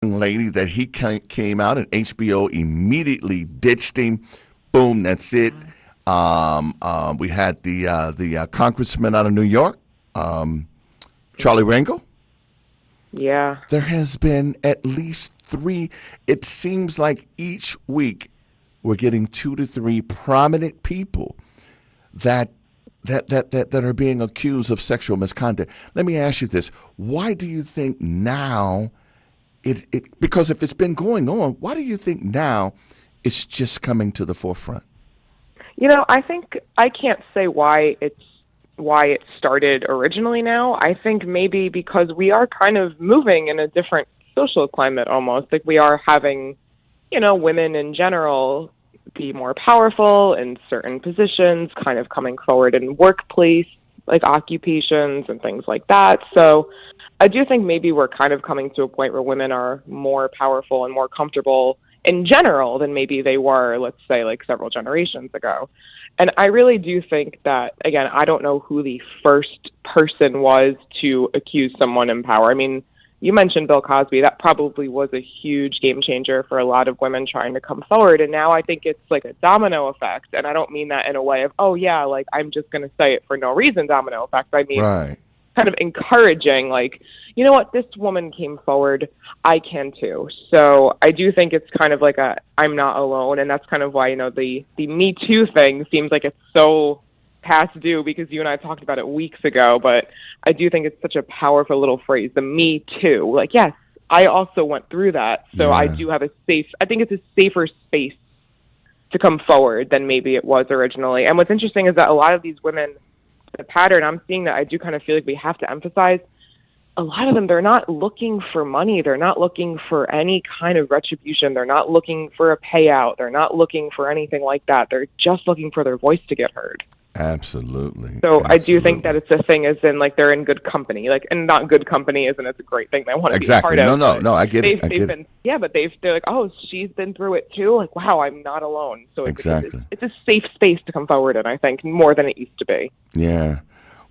lady that he came out and HBO immediately ditched him. Boom, that's it. We had the congressman out of New York, Charlie Rangel. Yeah. There has been at least three. It seems like each week we're getting 2 to 3 prominent people that are being accused of sexual misconduct. Let me ask you this: why do you think now because if it's been going on, why do you think now it's just coming to the forefront? I think I can't say why it started originally now. I think maybe because we are kind of moving in a different social climate almost. Like we are having, women in general be more powerful in certain positions, kind of coming forward in workplace, like occupations and things like that. So I do think maybe we're kind of coming to a point where women are more powerful and more comfortable in general than maybe they were, let's say, like several generations ago. And I really do think that, again, I don't know who the first person was to accuse someone in power. I mean, you mentioned Bill Cosby. That probably was a huge game changer for a lot of women trying to come forward. And now I think it's like a domino effect. And I don't mean that in a way of, oh, yeah, like I'm just going to say it for no reason, domino effect. I mean, Right. kind of encouraging, like, you know what, this woman came forward, I can too. So I do think it's kind of like I'm not alone. And that's kind of why, the Me Too thing seems like it's so past due because you and I talked about it weeks ago. But I do think it's such a powerful little phrase, the Me Too. Like, yes, I also went through that. So Yeah. I do have I think it's a safer space to come forward than maybe it was originally. And what's interesting is that a lot of these women, the pattern I'm seeing that I do kind of feel like we have to emphasize, a lot of them, they're not looking for money. They're not looking for any kind of retribution. They're not looking for a payout. They're not looking for anything like that. They're just looking for their voice to get heard. Absolutely. So Absolutely. I do think that it's a thing as in like they're in good company, like, and not good company isn't it's a great thing they want to Exactly. be a part of. No, I get it. Yeah, but they're like, oh, she's been through it too. Like, wow, I'm not alone. So Exactly. it's a safe space to come forward in, I think, more than it used to be. Yeah.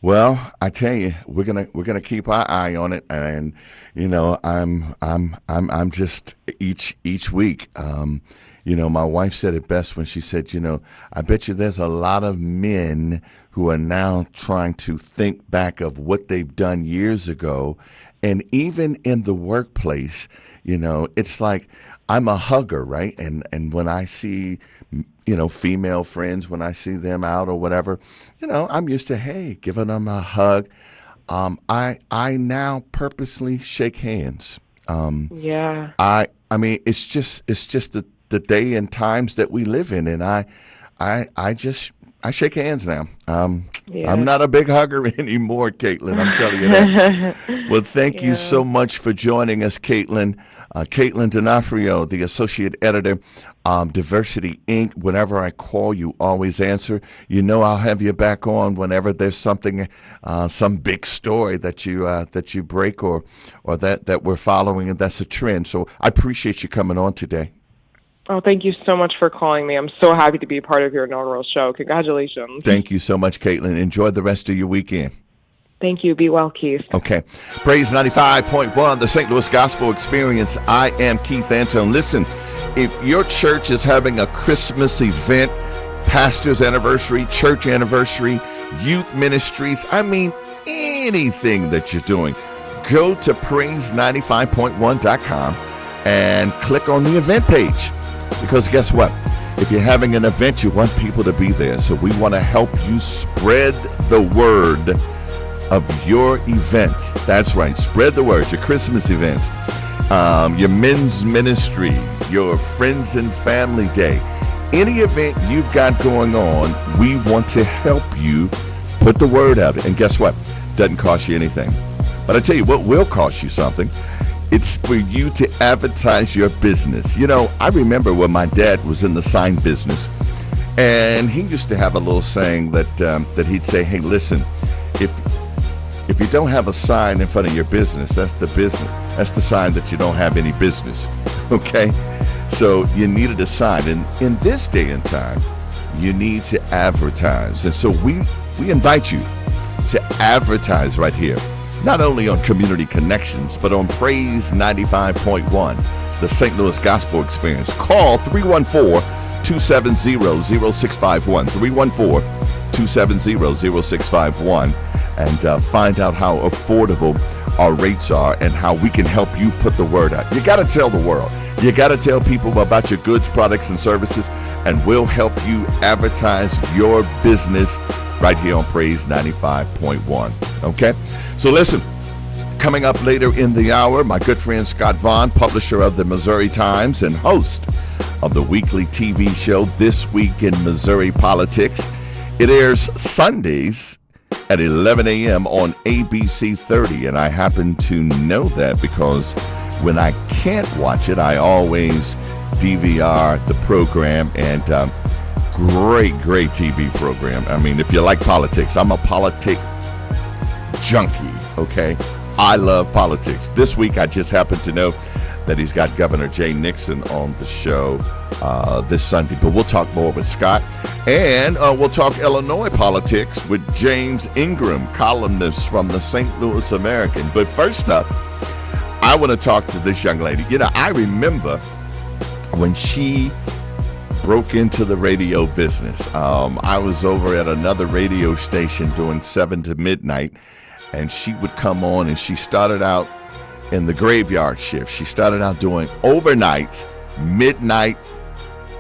Well, I tell you, we're gonna keep our eye on it, and I'm just each week. My wife said it best when she said, I bet you there's a lot of men who are now trying to think back of what they've done years ago, and even in the workplace, it's like I'm a hugger, right? And when I see female friends, when I see them out or whatever, I'm used to, hey, giving them a hug. I now purposely shake hands. Yeah. I mean, it's just the day and times that we live in, and I shake hands now. Yeah. I'm not a big hugger anymore, Caitlin. I'm telling you that. Well, thank you so much for joining us, Caitlin. Caitlin D'Onofrio, the associate editor, Diversity Inc. Whenever I call, you always answer. I'll have you back on whenever there's something, some big story that you break or that we're following, and that's a trend. So I appreciate you coming on today. Oh, thank you so much for calling me. I'm so happy to be a part of your inaugural show. Congratulations. Thank you so much, Caitlin. Enjoy the rest of your weekend. Thank you. Be well, Keith. Okay. Praise 95.1, the St. Louis Gospel Experience. I am Keith Antone. Listen, if your church is having a Christmas event, pastor's anniversary, church anniversary, youth ministries, anything that you're doing, go to praise95.1.com and click on the event page. Because guess what? If you're having an event, you want people to be there. So we want to help you spread the word of your events. That's right. Spread the word. Your Christmas events, your men's ministry, your friends and family day, any event you've got going on, we want to help you put the word out. And guess what? Doesn't cost you anything. But I tell you what will cost you something. It's for you to advertise your business. I remember when my dad was in the sign business, and he used to have a little saying that he'd say, hey, listen, if you don't have a sign in front of your business, that's the business. That's the sign that you don't have any business. Okay? So you needed a sign. And in this day and time, you need to advertise. And so we invite you to advertise right here not only on Community Connections, but on Praise 95.1, the St. Louis Gospel Experience. Call 314-270-0651, 314-270-0651, and find out how affordable our rates are and how we can help you put the word out. You got to tell the world. You got to tell people about your goods, products, and services, and we'll help you advertise your business right here on Praise 95.1. Okay? So listen, coming up later in the hour, my good friend Scott Vaughn, publisher of the Missouri Times and host of the weekly TV show This Week in Missouri Politics. It airs Sundays at 11 a.m. on ABC 30, and I happen to know that because when I can't watch it, I always DVR the program, and great TV program. I mean, if you like politics, I'm a politic junkie, okay? I love politics. This week, I just happen to know that he's got Governor Jay Nixon on the show this Sunday. But we'll talk more with Scott. And we'll talk Illinois politics with James Ingram, columnist from the St. Louis American. But first up, I want to talk to this young lady. You know, I remember when she broke into the radio business. I was over at another radio station doing 7 to midnight, and she would come on, and she started out in the graveyard shift. She started out doing overnights, midnight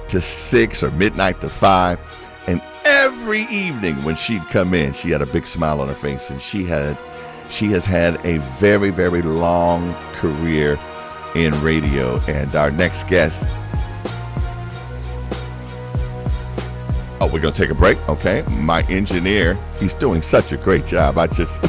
to 6 or midnight to 5. And every evening when she'd come in, she had a big smile on her face, and she has had a very, very long career in radio. And our next guest, we're going to take a break, okay? My engineer, he's doing such a great job. I just...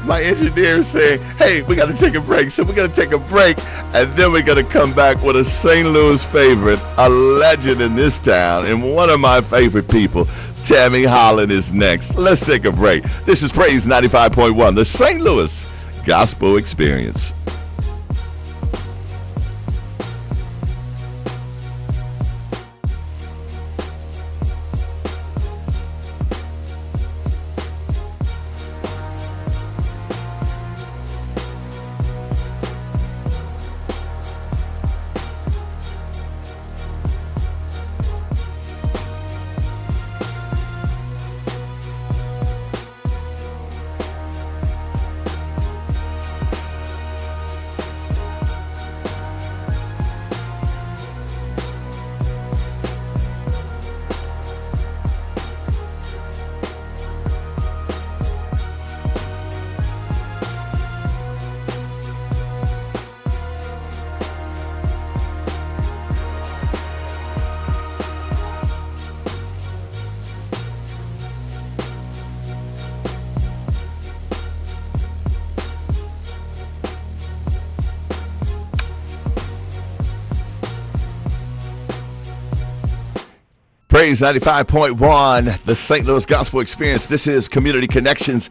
My engineer is saying, hey, we got to take a break. So we're going to take a break, and then we're going to come back with a St. Louis favorite, a legend in this town, and one of my favorite people, Tammy Holland, is next. Let's take a break. This is Praise 95.1, the St. Louis Gospel Experience. Praise 95.1, the St. Louis Gospel Experience. This is Community Connections.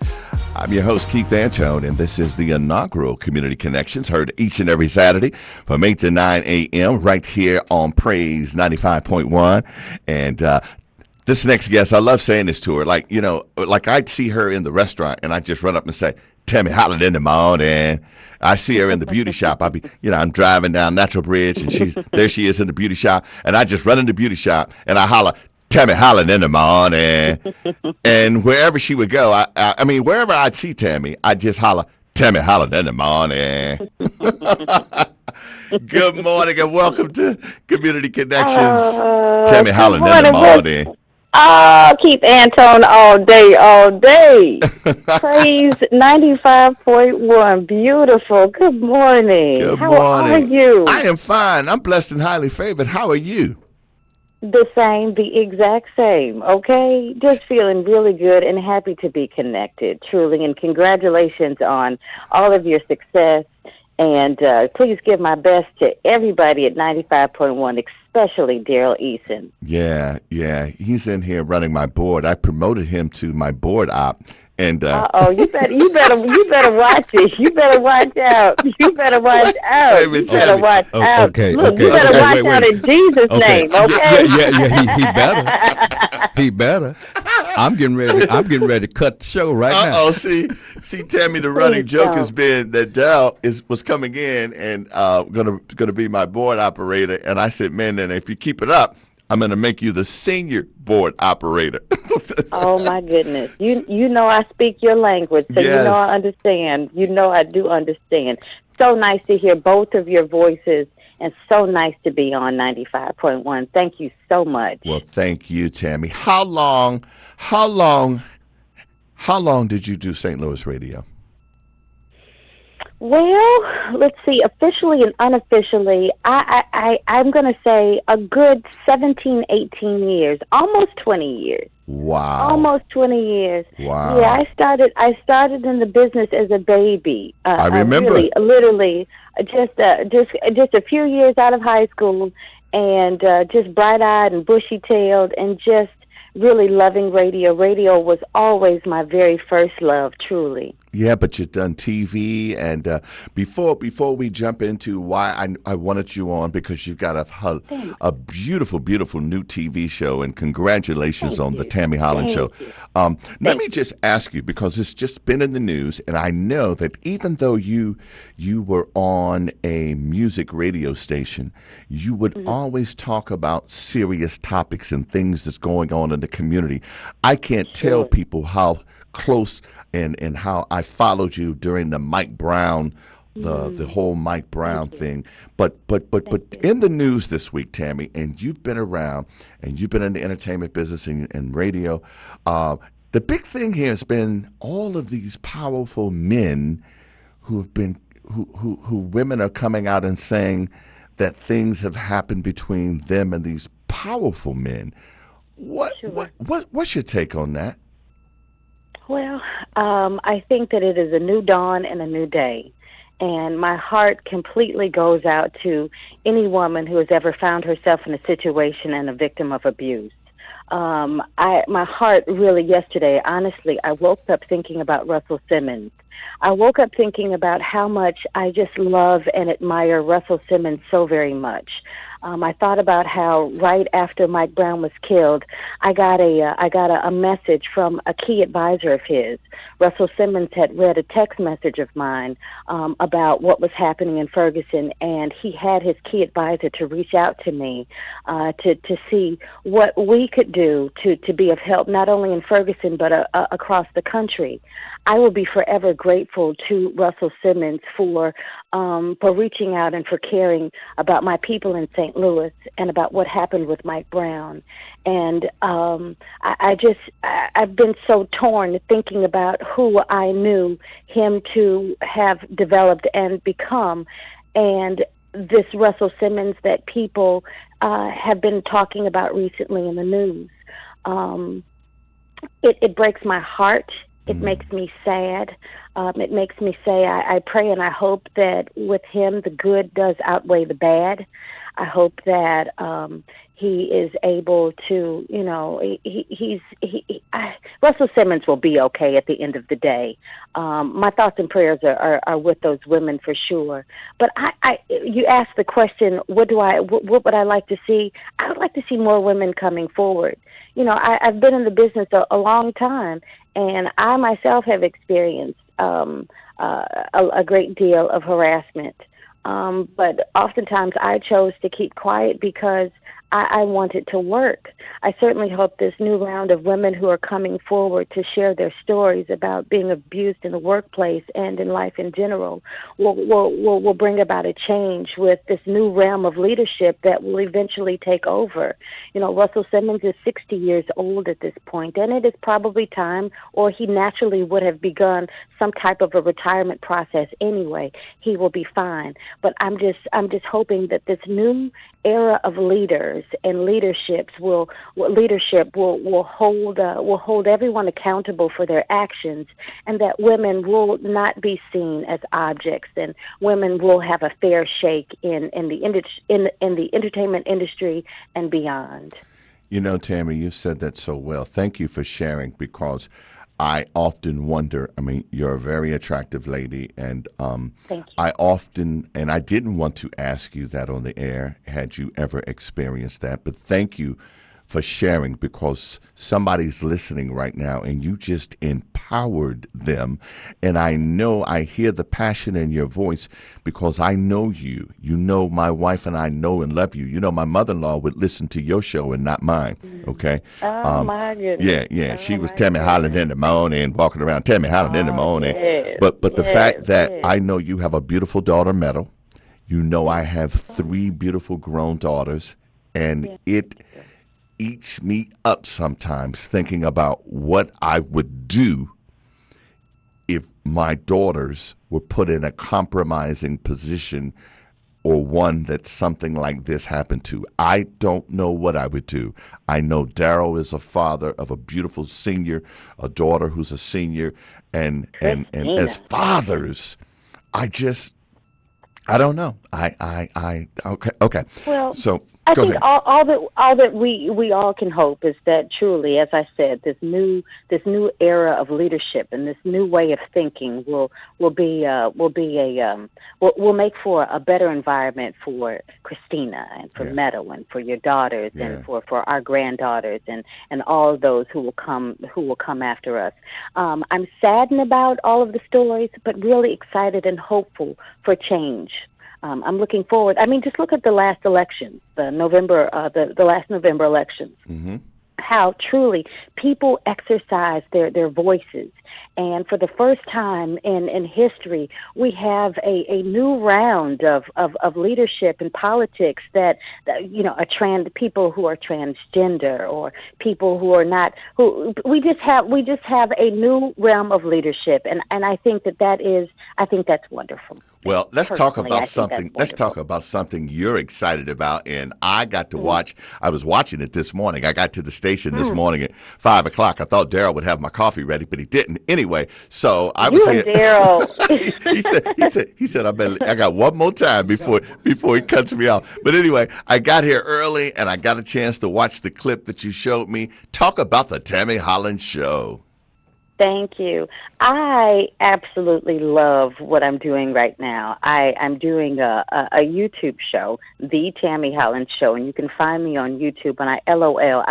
I'm your host, Keith Antone, and this is the inaugural Community Connections, heard each and every Saturday from 8 to 9 a.m. right here on Praise 95.1. And this next guest, I love saying this to her. Like, you know, like I'd see her in the restaurant, and I'd just run up and say, Tammy Holland in the morning. I see her in the beauty shop. I'm driving down Natural Bridge, and there she is in the beauty shop, and I just run in the beauty shop, and I holler, Tammy Holland in the morning. And wherever she would go, I mean, wherever I'd see Tammy, I'd just holler, Tammy Holland in the morning. Good morning, and welcome to Community Connections. Tammy Holland in the morning. Oh, keep Antone all day, all day. Praise 95.1. Beautiful. Good morning. Good morning. How are you? I am fine. I'm blessed and highly favored. How are you? The same, the exact same, okay? Just feeling really good and happy to be connected, truly. And congratulations on all of your success. And please give my best to everybody at 95.1, especially Daryl Eason. Yeah. He's in here running my board. I promoted him to my board op. And you better watch it. You better watch out. You better watch out. Hey, you better watch out. Okay. Look, you better watch out in Jesus' name. Okay. Yeah. He better. He better. I'm getting ready. I'm getting ready to cut the show right now. Oh, see, Tammy. The running joke has been that Dell was coming in and gonna be my board operator, and I said, man, then if you keep it up, I'm gonna make you the senior board operator. Oh my goodness! You know I speak your language, so Yes. you know I understand. You know I do understand. So nice to hear both of your voices, and so nice to be on 95.1. Thank you so much. Well, thank you, Tammy. How long did you do St. Louis radio? Well, let's see. Officially and unofficially, I'm going to say a good 17, 18 years, almost 20 years. Wow. Almost 20 years. Wow. Yeah, I started in the business as a baby. I remember. Really, literally, just a few years out of high school, and just bright-eyed and bushy-tailed, and just really loving radio. Radio was always my very first love, truly. Yeah, but you've done TV, and before we jump into why I wanted you on, because you've got a beautiful, beautiful new TV show, and congratulations on the Tammy Holland Show. Let me just ask you, because it's just been in the news, and I know that even though you were on a music radio station, you would always talk about serious topics and things that's going on in the community. I can't tell people how close and how I followed you during the Mike Brown, the whole Mike Brown thing. But in the news this week, Tammy, and you've been around, and you've been in the entertainment business and radio. The big thing here has been all of these powerful men who women are coming out and saying that things have happened between them and these powerful men. What's your take on that? Well, I think that it is a new dawn and a new day. And my heart completely goes out to any woman who has ever found herself in a situation and a victim of abuse. My heart really yesterday, honestly, I woke up thinking about Russell Simmons. I woke up thinking about how much I just love and admire Russell Simmons so very much. I thought about how right after Mike Brown was killed, I got a message from a key advisor of his. Russell Simmons had read a text message of mine about what was happening in Ferguson, and he had his key advisor to reach out to me to see what we could do to be of help, not only in Ferguson but across the country. I will be forever grateful to Russell Simmons for reaching out and for caring about my people in St. Louis and about what happened with Mike Brown. And I've been so torn thinking about who I knew him to have developed and become, and this Russell Simmons that people have been talking about recently in the news. It breaks my heart. It makes me sad. It makes me say, I pray and I hope that with him the good does outweigh the bad. I hope that he is able to, Russell Simmons will be okay at the end of the day. My thoughts and prayers are with those women for sure. But you asked the question, what would I like to see? I would like to see more women coming forward. I've been in the business a long time, and I myself have experienced a great deal of harassment. But oftentimes I chose to keep quiet because I want it to work. I certainly hope this new round of women who are coming forward to share their stories about being abused in the workplace and in life in general will bring about a change with this new realm of leadership that will eventually take over. Russell Simmons is 60 years old at this point, and it is probably time, or he naturally would have begun some type of a retirement process anyway. He will be fine. But I'm just hoping that this new era of leaders and leadership will hold everyone accountable for their actions, and that women will not be seen as objects, and women will have a fair shake in the entertainment industry and beyond. Tammy, you said that so well. Thank you for sharing, because I often wonder, you're a very attractive lady, and Thank you. I didn't want to ask you that on the air, had you ever experienced that, but thank you for sharing, because somebody's listening right now and you just empowered them. And I hear the passion in your voice because I know you. You know, my wife and I know and love you. You know, my mother-in-law would listen to your show and not mine. Okay. Oh, my goodness. Yeah. She Oh, was my Tammy Holland goodness. in the morning, walking around Tammy Holland in the morning. Yes, But the fact yes, that yes. I know you have a beautiful daughter, Meadow. You know, I have 3 beautiful grown daughters, and it eats me up sometimes thinking about what I would do if my daughters were put in a compromising position, or one that something like this happened to. I don't know what I would do. I know Daryl is a father of a beautiful senior, a daughter who's a senior, and as fathers, I don't know. Okay. Well, So I go think ahead. all that we all can hope is that truly, as I said, this new era of leadership and this new way of thinking will make for a better environment for Christina and for Meadow and for your daughters and for our granddaughters and all of those who will come after us. I'm saddened about all of the stories, but really excited and hopeful for change. I'm looking forward. I mean, just look at the last elections, the last November elections. Mm-hmm. How truly people exercise their voices. And for the first time in history, we have a new round of leadership in politics that people who are transgender or people who are not, who we just have a new realm of leadership. And I think that's wonderful. Well, let's talk Personally, about I think that's something. Let's talk wonderful. about something you're excited about, and I got to watch. I was watching it this morning. I got to the station this morning at 5:00. I thought Daryl would have my coffee ready, but he didn't. Anyway, so I was You here. and Daryl. he said, I got one more time before he cuts me off. But anyway, I got here early and I got a chance to watch the clip that you showed me. Talk about the Tammy Holland show. Thank you. I absolutely love what I'm doing right now. I'm doing a YouTube show, The Tammy Holland Show, and you can find me on YouTube. And I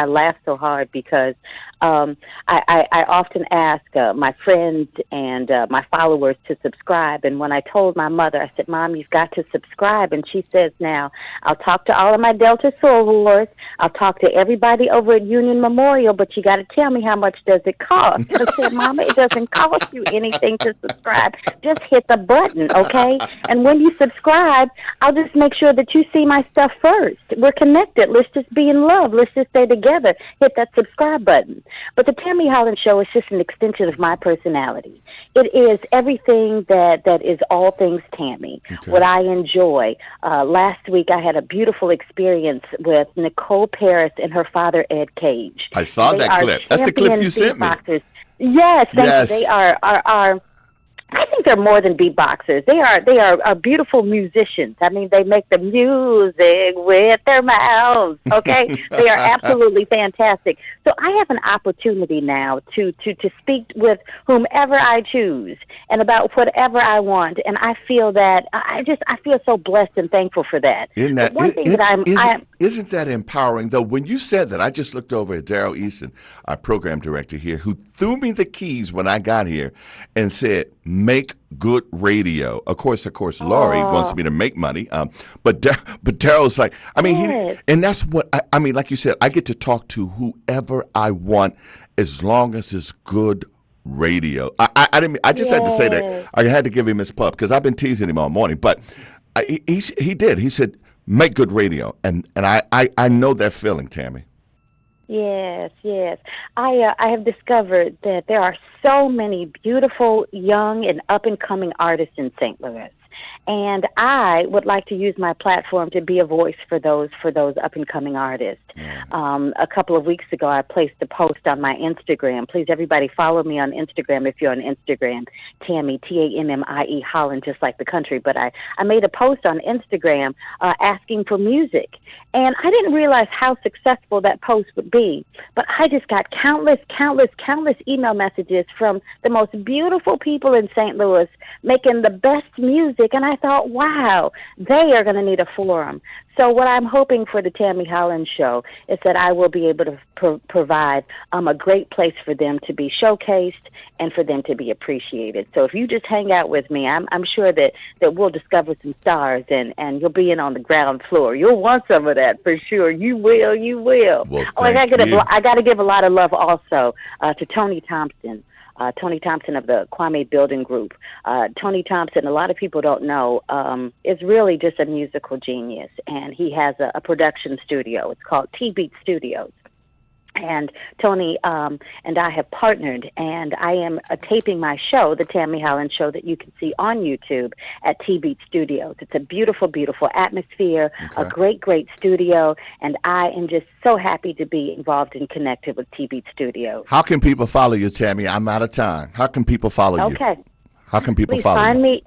laugh so hard because I often ask my friends and my followers to subscribe. And when I told my mother, I said, Mom, you've got to subscribe. And she says now, I'll talk to all of my Delta sorors. I'll talk to everybody over at Union Memorial, but you got to tell me how much does it cost. I said, Mama, it doesn't cost you anything to subscribe. Just hit the button, okay? And when you subscribe, I'll just make sure that you see my stuff first. We're connected. Let's just be in love. Let's just stay together. Hit that subscribe button. But the Tammy Holland Show is just an extension of my personality. It is everything that is all things Tammy, what I enjoy. Last week, I had a beautiful experience with Nicole Paris and her father, Ed Cage. I saw that clip. That's the clip you sent me. Beatboxers. Yes, thank you. They are I think they're more than beatboxers. They are beautiful musicians. I mean, they make the music with their mouths. Okay, they are absolutely fantastic. So I have an opportunity now to speak with whomever I choose and about whatever I want, and I feel that I feel so blessed and thankful for that. Isn't that empowering, though? When you said that, I just looked over at Daryl Easton, our program director here, who threw me the keys when I got here and said, make good radio. Of course, Laurie wants me to make money. But Daryl's like, I mean, and that's what, I mean, like you said, I get to talk to whoever I want as long as it's good radio. I just had to say that. I had to give him his pub because I've been teasing him all morning. But he did. He said, make good radio. And I know that feeling, Tammy. Yes. I have discovered that there are so many beautiful, young, and up-and-coming artists in St. Louis. And I would like to use my platform to be a voice for those up-and-coming artists. A couple of weeks ago, I placed a post on my Instagram. Please, everybody, follow me on Instagram if you're on Instagram. Tammy, Tammie, Holland, just like the country. But I made a post on Instagram asking for music. And I didn't realize how successful that post would be. But I just got countless email messages from the most beautiful people in St. Louis making the best music. And I thought, wow, they are going to need a forum. So what I'm hoping for the Tammy Holland Show is that I will be able to provide a great place for them to be showcased and for them to be appreciated. So if you just hang out with me, I'm sure that we'll discover some stars, and you'll be in on the ground floor. You'll want some of that for sure. You will. Well, I thank you. got to give a lot of love also to Tony Thompson. Tony Thompson of the Kwame Building Group. Tony Thompson, a lot of people don't know, is really just a musical genius, and he has a production studio. It's called T-Beat Studios. And Tony and I have partnered, and I am taping my show, the Tammy Holland Show, that you can see on YouTube at T-Beat Studios. It's a beautiful, beautiful atmosphere, a great, great studio, and I am just so happy to be involved and connected with T-Beat Studios. How can people follow you, Tammy? I'm out of time. How can people follow you? Okay. How can people Please follow find you? me.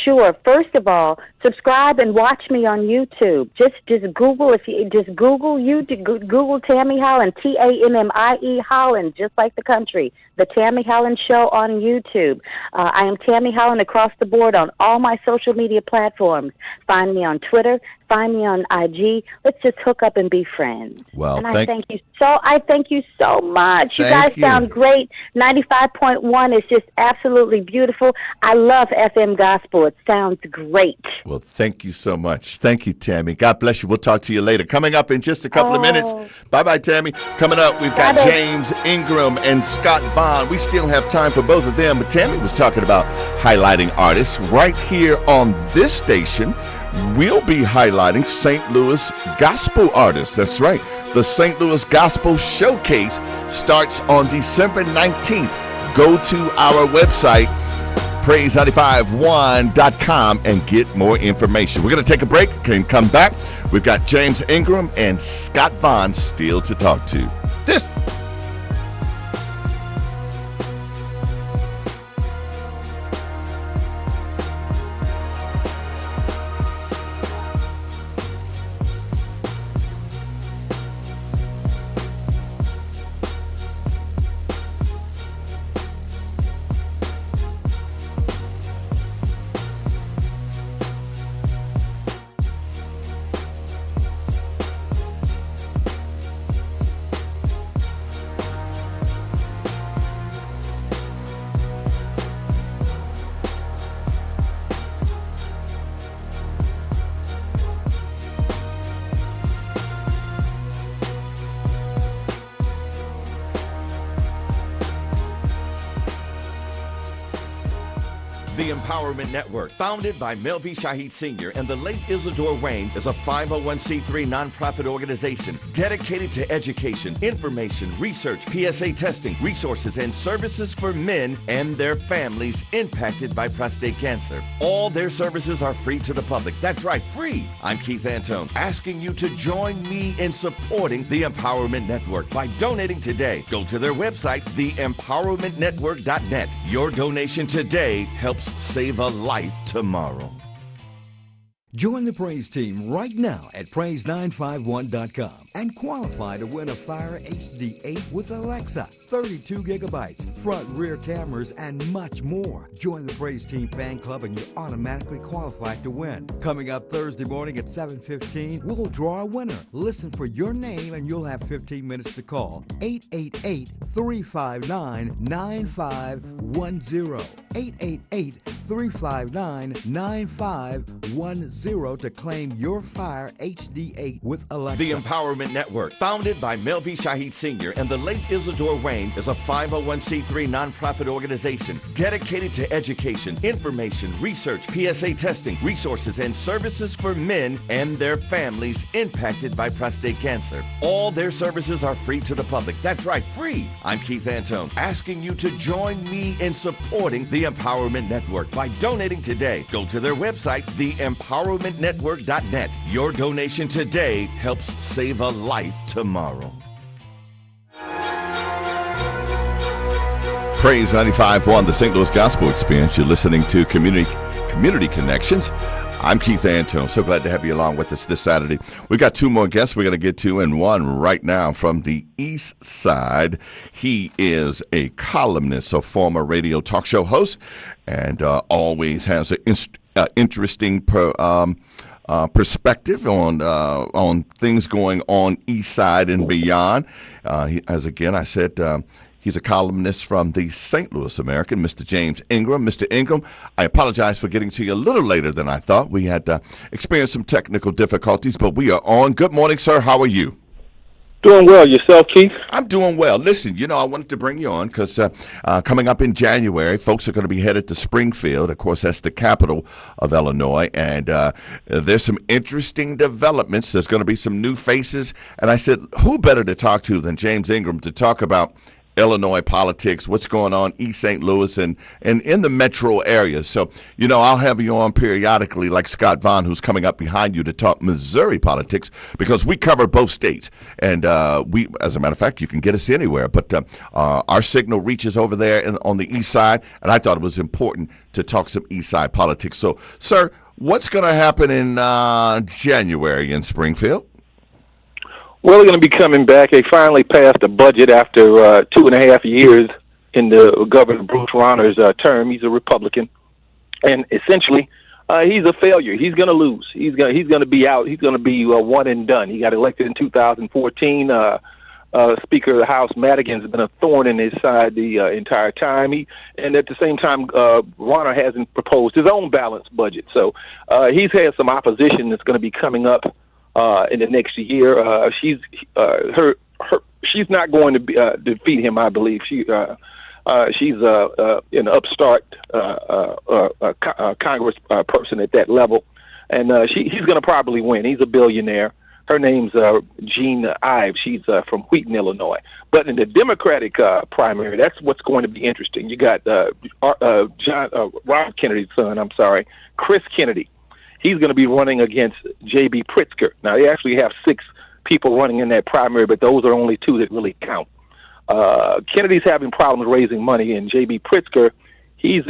Sure. First of all, subscribe and watch me on YouTube. Just Google Google Tammy Holland, Tammie Holland, just like the country. The Tammy Holland Show on YouTube. I am Tammy Holland across the board on all my social media platforms. Find me on Twitter. Find me on IG. Let's just hook up and be friends. Well, and I thank you so much. You guys sound great. 95.1 is just absolutely beautiful. I love FM gospel. It sounds great. Well, thank you so much. Thank you, Tammy. God bless you. We'll talk to you later. Coming up in just a couple of minutes. Bye-bye, Tammy. Coming up, we've got James Ingram and Scott Bond. We still have time for both of them, but Tammy was talking about highlighting artists right here on this station. We'll be highlighting St. Louis gospel artists. That's right. The St. Louis Gospel Showcase starts on December 19th. Go to our website, praise951.com, and get more information. We're going to take a break and come back. We've got James Ingram and Scott Bond still to talk to. This The Empowerment Network, founded by Melvi Shahid Sr. and the late Isidore Wayne, is a 501c3 nonprofit organization dedicated to education, information, research, PSA testing, resources, and services for men and their families impacted by prostate cancer. All their services are free to the public. That's right, free. I'm Keith Antone, asking you to join me in supporting the Empowerment Network by donating today. Go to their website, theempowermentnetwork.net. Your donation today helps save a life tomorrow. Join the Praise team right now at praise951.com and qualify to win a Fire HD 8 with Alexa, 32 gigabytes, front rear cameras, and much more. Join the Praise Team fan club and you're automatically qualified to win. Coming up Thursday morning at 7:15, we'll draw a winner. Listen for your name and you'll have 15 minutes to call 888-359-9510. 888-359-9510 to claim your Fire HD8 with Alexa. The Empowerment Network, founded by Melvi Shahid Sr. and the late Isidore Wayne, is a 501c3 nonprofit organization dedicated to education, information, research, PSA testing, resources, and services for men and their families impacted by prostate cancer. All their services are free to the public. That's right, free. I'm Keith Antone, asking you to join me in supporting the Empowerment Network by donating today. Go to their website, theempowermentnetwork.net. Your donation today helps save a life tomorrow. Praise 95.1, the St. Louis Gospel Experience. You're listening to Community Connections. I'm Keith Antone. So glad to have you along with us this Saturday. We've got two more guests we're going to get to, and one right now from the East Side. He is a columnist, a former radio talk show host, and always has an interesting perspective on things going on East Side and beyond. As again I said, he's a columnist from the St. Louis American, Mr. James Ingram. Mr. Ingram, I apologize for getting to you a little later than I thought. We had experienced some technical difficulties, but we are on. Good morning, sir. How are you? Doing well. Yourself, Keith? I'm doing well. Listen, I wanted to bring you on because coming up in January, folks are going to be headed to Springfield. Of course, that's the capital of Illinois. And there's some interesting developments. There's going to be some new faces. And I said, who better to talk to than James Ingram to talk about Illinois politics, what's going on East St. Louis and in the metro area. So, I'll have you on periodically like Scott Vaughn, who's coming up behind you to talk Missouri politics because we cover both states. And we, as a matter of fact, you can get us anywhere. But our signal reaches over there on the east side, and I thought it was important to talk some east side politics. So, sir, what's going to happen in January in Springfield? Well, they're going to be coming back. They finally passed a budget after 2.5 years in the Governor Bruce Rauner's term. He's a Republican, and essentially, he's a failure. He's going to lose. He's going to be out. He's going to be one and done. He got elected in 2014. Speaker of the House Madigan's been a thorn in his side the entire time. And at the same time, Rauner hasn't proposed his own balanced budget. So he's had some opposition that's going to be coming up in the next year. She's not going to defeat him, I believe. She's an upstart Congress person at that level, and he's going to probably win. He's a billionaire. Her name's Jean Ives. She's from Wheaton, Illinois. But in the Democratic primary, that's what's going to be interesting. You got Robert Kennedy's son, Chris Kennedy. He's going to be running against J.B. Pritzker. Now, they actually have 6 people running in that primary, but those are only 2 that really count. Kennedy's having problems raising money, and J.B. Pritzker, he's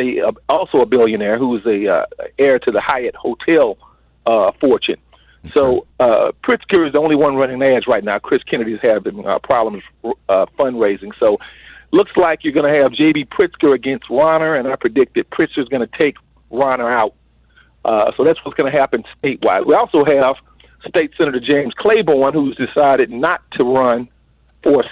also a billionaire who's a heir to the Hyatt Hotel fortune. Okay. So Pritzker is the only one running ads right now. Chris Kennedy's having problems fundraising. So looks like you're going to have J.B. Pritzker against Rauner, and I predict that Pritzker's going to take Rauner out. So that's what's going to happen statewide. We also have State Senator James Claiborne, who's decided not to run for